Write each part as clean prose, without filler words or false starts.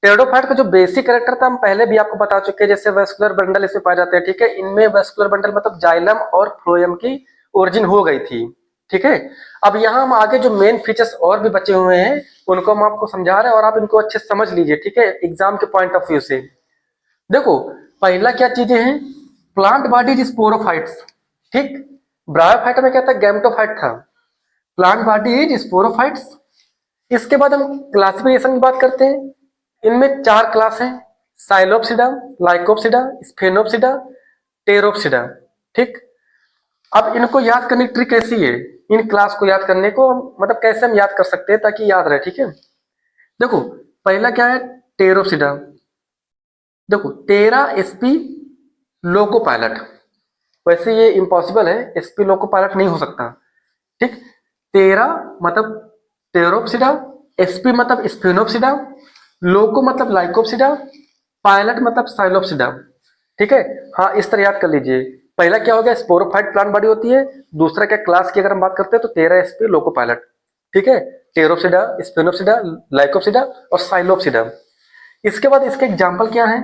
Pteridophyte का जो basic character था हम पहले भी आपको बता चुके हैं, जैसे वेस्कुलर बंडल इसमें पाए जाते हैं, ठीक है। इनमें वेस्कुलर बंडल मतलब जाइलम और फ्लोएम की ओरिजिन हो गई थी, ठीक है। अब यहाँ हम आगे जो मेन फीचर्स और भी बचे हुए हैं उनको हम आपको समझा रहे हैं और आप इनको अच्छे से समझ लीजिए, ठीक है, एग्जाम के पॉइंट ऑफ व्यू से। देखो पहला क्या चीजें हैं, प्लांट बॉडी स्पोरोफाइट्स, ठीक। ब्रायोफाइट में क्या था, गैमेटोफाइट था, प्लांट बॉडी इज स्पोरोफाइट्स। इसके बाद हम क्लासिफिकेशन की बात करते हैं। इनमें 4 क्लास हैं, साइलोप्सिडा, लाइकोप्सिडा, स्फेनोप्सिडा, टेरोप्सिडा, ठीक। अब इनको याद करने की ट्रिक कैसी है, इन क्लास को याद करने को मतलब कैसे हम याद कर सकते हैं ताकि याद रहे, ठीक है। देखो पहला क्या है, टेरोप्सिडा। देखो टेरा एसपी लोको पायलट, वैसे ये इम्पॉसिबल है, एसपी लोको पायलट नहीं हो सकता, ठीक। टेरा मतलब टेरोप्सिडा, एसपी मतलब स्फेनोप्सिडा, लोको मतलब लाइकोप्सिडा, पायलट मतलब साइलोप्सिडा, ठीक है। हाँ इस तरह याद कर लीजिए। पहला क्या हो गया, स्पोरोफाइट प्लांट बॉडी होती है। दूसरा क्या, क्लास की अगर हम बात करते हैं तो टेरा एसपी लोको पायलट, ठीक है। टेरोप्सिडा, स्फेनोप्सिडा, लाइकोप्सिडा और साइलोप्सिडा। इसके बाद इसके एग्जाम्पल क्या है,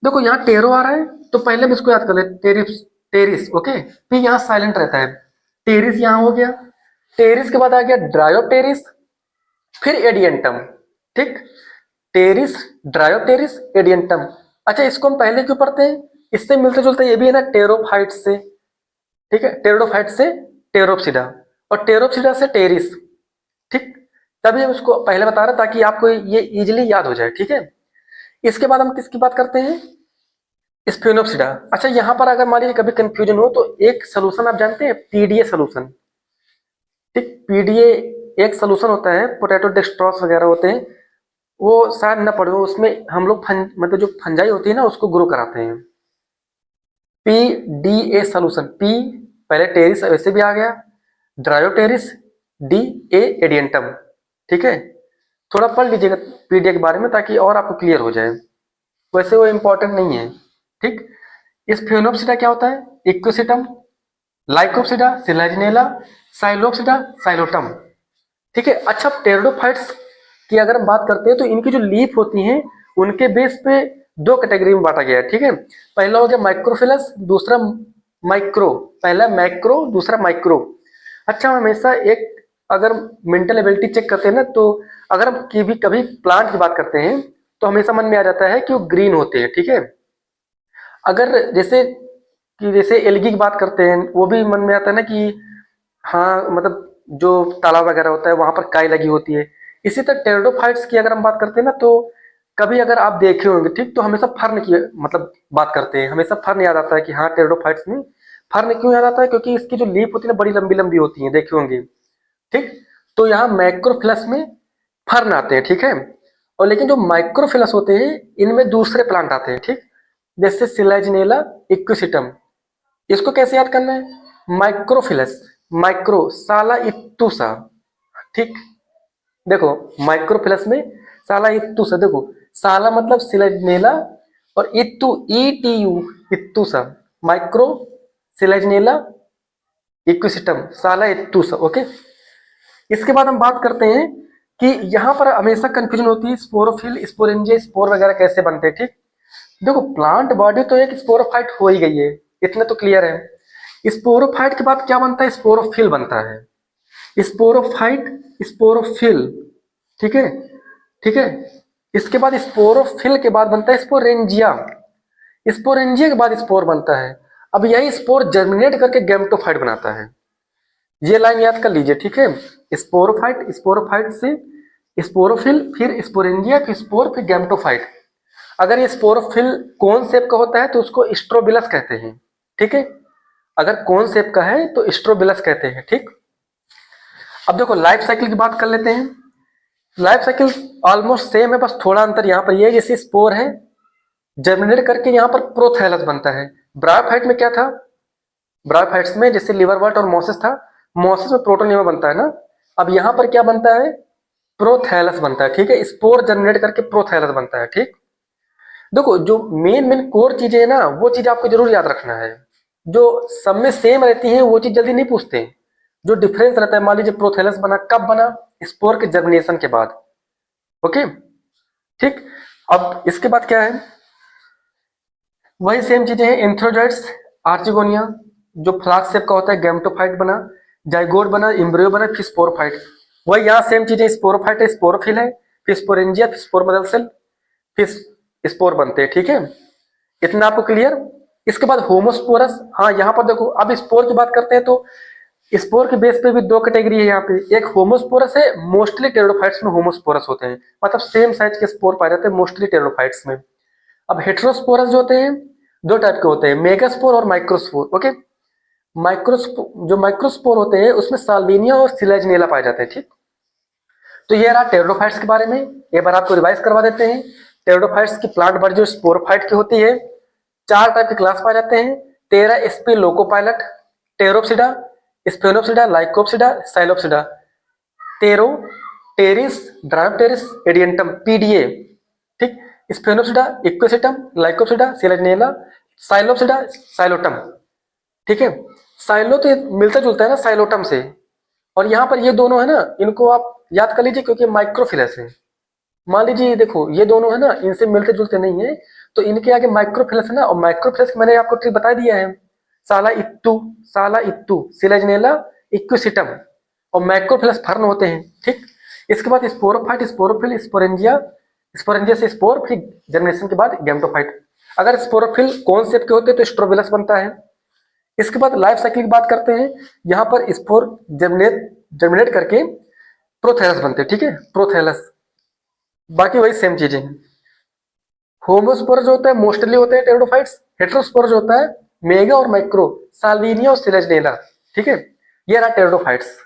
देखो यहाँ टेरो आ रहा है तो पहले हम इसको याद कर ले, टेरिस, टेरिस, ओके। फिर यहाँ साइलेंट रहता है, टेरिस यहाँ हो गया। टेरिस के बाद आ गया ड्रायोटेरिस, फिर एडियंटम, ठीक। Pteris, dryopteris, adiantum. अच्छा इसको हम पहले क्यों पढ़ते हैं, इससे मिलते जुलते ये भी है ना, टेरोफाइट से, ठीक है, टेरिडोफाइट से टेरोप्सिडा और टेरोप्सिडा से टेरिस, ठीक। तभी हम इसको पहले बता रहे ताकि आपको ये इजीली याद हो जाए, ठीक है। इसके बाद हम किसकी बात करते हैं, स्फेनोप्सिडा। अच्छा यहाँ पर अगर मान लीजिए कभी कंफ्यूजन हो तो एक सोल्यूशन आप जानते हैं, पीडीए सोल्यूशन, ठीक। पीडीए एक सोल्यूशन होता है, पोटैटो डेक्सट्रॉस वगैरह होते हैं, वो शायद न पढ़ो, उसमें हम लोग मतलब जो फंजाई होती है ना उसको ग्रो कराते हैं। पीडीए सोल्यूशन, पी पहले टेरिस वैसे भी आ गया, ड्रायोटेरिस, डी ए एडियंटम, ठीक है। थोड़ा पढ़ लीजिएगा पीडीए के बारे में ताकि और आपको क्लियर हो जाए, वैसे वो इंपॉर्टेंट नहीं है, ठीक। स्फेनोप्सिडा क्या होता है, इक्विसिटम, लाइकोप्सिडा, सिलाजिनेला, साइलोप्सिडा, साइलोटम, ठीक है। अच्छा टेरिडोफाइट्स की अगर हम बात करते हैं तो इनकी जो लीफ होती हैं उनके बेस पे 2 कैटेगरी में बांटा गया है, ठीक है। पहला हो गया माइक्रोफिलस, दूसरा माइक्रो, पहला मैक्रो, दूसरा माइक्रो। अच्छा हम हमेशा एक अगर मेंटल एबिलिटी चेक करते हैं ना, तो अगर हम कभी प्लांट की बात करते हैं तो हमेशा मन में आ जाता है कि वो ग्रीन होते हैं, ठीक है। अगर जैसे एल्गी की बात करते हैं वो भी मन में आता है ना कि हाँ मतलब जो तालाब वगैरह होता है वहां पर काई लगी होती है। इसी तरह टेरिडोफाइट्स की अगर हम बात करते हैं ना, तो कभी अगर आप देखे होंगे, ठीक, तो हमेशा फर्न की मतलब बात करते हैं, हमेशा फर्न याद आता है कि हाँ टेरिडोफाइट्स में फर्न क्यों याद आता है, क्योंकि इसकी जो लीफ होती है ना बड़ी लंबी लंबी होती है, देखे होंगे, ठीक। तो यहाँ मैक्रोफिलस में फर्न आते हैं, ठीक है। और लेकिन जो माइक्रोफिलस होते हैं इनमें दूसरे प्लांट आते हैं, ठीक। जैसे सिलाजिनेला इक्विसिटम, इसको कैसे याद करना है, माइक्रोफिलस, माइक्रो साला इत्तुसा, ठीक। देखो माइक्रोफिलस में साला इत्तुसा, देखो साला मतलब सिलेजनेला और इत्तु ईटीयू इत्तुसा, माइक्रो सिलेजनेला इक्विसिटम साला इत्तुसा, ओके। इसके बाद हम बात करते हैं कि यहाँ पर हमेशा कंफ्यूजन होती है, स्पोरोफिल, स्पोरेंजिया, स्पोर वगैरह कैसे बनते हैं, ठीक। देखो प्लांट बॉडी तो एक स्पोरोफाइट हो ही गई है, इतना तो क्लियर है। स्पोरोफाइट के बाद क्या बनता है, स्पोरोफिल बनता है, स्पोरोफाइट, स्पोरोफिल, ठीक है, ठीक है। इसके बाद स्पोरोफिल के बाद बनता है स्पोरेंजिया, स्पोरेंजिया के बाद स्पोर बनता है। अब यही स्पोर जर्मिनेट करके गैमेटोफाइट बनाता है, ये लाइन याद कर लीजिए, ठीक है। स्पोरोफाइट, स्पोरोफाइट से स्पोरोफिल, फिर स्पोरेंजिया, फिर स्पोर, फिर गैमेटोफाइट। अगर ये स्पोरोफिल कोन शेप का होता है तो उसको स्ट्रोबिलस कहते हैं, ठीक है। अगर कोन शेप का है तो स्ट्रोबिलस कहते हैं, ठीक। अब देखो लाइफ साइकिल की बात कर लेते हैं। लाइफ साइकिल ऑलमोस्ट सेम है, बस थोड़ा अंतर यहाँ पर ये है, जैसे स्पोर है जर्मिनेट करके यहाँ पर प्रोथैलस बनता है। ब्रायोफाइट में क्या था, ब्रायोफाइट्स में जैसे लिवरवर्ट और मोसिस था, मोसिस में प्रोटोनियम बनता है ना, अब यहाँ पर क्या बनता है, प्रोथैलस बनता है, ठीक है। स्पोर जर्मिनेट करके प्रोथैलस बनता है, ठीक। देखो जो मेन मेन कोर चीजें है ना वो चीज आपको जरूर याद रखना है, जो सब में सेम रहती है वो चीज जल्दी नहीं पूछते हैं। जो डिफरेंस रहता है, मान लीजिए प्रोथैलस बना कब बना, स्पोर के जर्मिनेशन के बाद, ओके, ठीक। अब इसके बाद क्या है, वही सेम चीजें हैं। एंथ्रोजॉइड्स, आर्चिगोनिया जो फ्लास्क शेप का होता है, गैमेटोफाइट बना, जाइगोट बना, एम्ब्रियो बना, फिर स्पोरोफाइट। वही यहाँ सेम चीजें, स्पोरोफाइट है, स्पोरोफिल है, फिर स्पोरेंजिया, फिर स्पोर मदर सेल, फिर स्पोर बनते हैं। ठीक है, इतना आपको क्लियर। इसके बाद होमोस्पोरस, हाँ यहाँ पर देखो, अब स्पोर की बात करते हैं तो स्पोर के बेस पे भी दो कैटेगरी है यहाँ पे। एक होमोस्पोरस है, मोस्टली टेरोडोफाइट्स में होमोस्पोरस होते हैं, मतलब सेम साइज के स्पोर पाए जाते हैं मोस्टली टेरोडोफाइट्स में। अब हेटेरोस्पोरस जो होते हैं, दो टाइप के होते हैं, मेगास्पोर और माइक्रोस्पोर। ओके, माइक्रोस्पोर, जो माइक्रोस्पोर होते हैं उसमें साल्विनिया और सिलेजनेला पाए जाते हैं। ठीक, तो ये रहा टेरोडोफाइट्स के बारे में। एक बार आपको रिवाइज करवा देते हैं। टेरोडोफाइट्स की प्लांट बॉडी जो स्पोरोफाइट की होती है, चार टाइप के क्लास पाए जाते हैं। 13 स्पिलोकोपाइलट, Pteropsida, Sphenopsida, Lycopsida, Psilopsida. Ptero, Pteris, Dryopteris, Adiantum, पीडीए। ठीक, स्पेनोप्सिडा, इक्वेसिटम, लाइकोप्सिडा, सिलेजनेला, साइलोप्सिडा, साइलोटम। ठीक है, साइलो तो मिलता जुलता है ना साइलोटम से, और यहाँ पर ये दोनों है ना, इनको आप याद कर लीजिए क्योंकि माइक्रोफिलस है। मान लीजिए देखो ये दोनों है ना, इनसे मिलते जुलते नहीं है, तो इनके आगे माइक्रोफिलस है ना, और माइक्रोफिलस मैंने आपको ट्रिक बता दिया है, साला इत्तू, साला इत्तू, सिलेजनेला, इक्विसिटम, और माइक्रोफिलस फर्न होते हैं। ठीक, इसके बाद स्पोरोफाइट, स्पोरोफिल, स्पोरेंजिया, स्पोरेंजिया से स्पोर, फिर जर्मिनेशन के बाद गैमेटोफाइट। अगर स्पोरोफिल कौन शेप के होते हैं तो स्ट्रोबिलस बनता है। इसके बाद लाइफ साइकिल की बात करते हैं, यहाँ पर स्पोर जर्मिनेट करके प्रोथैलस बनते हैं। ठीक है, प्रोथैलस, बाकी वही सेम चीजें हैं। होमोस्पोर जो होता है मोस्टली होते हैं टेरिडोफाइट्स। हेटेरोस्पोर जो होता है मेगा और माइक्रो, साल्विनिया और सिलेजनेला। ठीक है, ये रहा टेरिडोफाइट्स।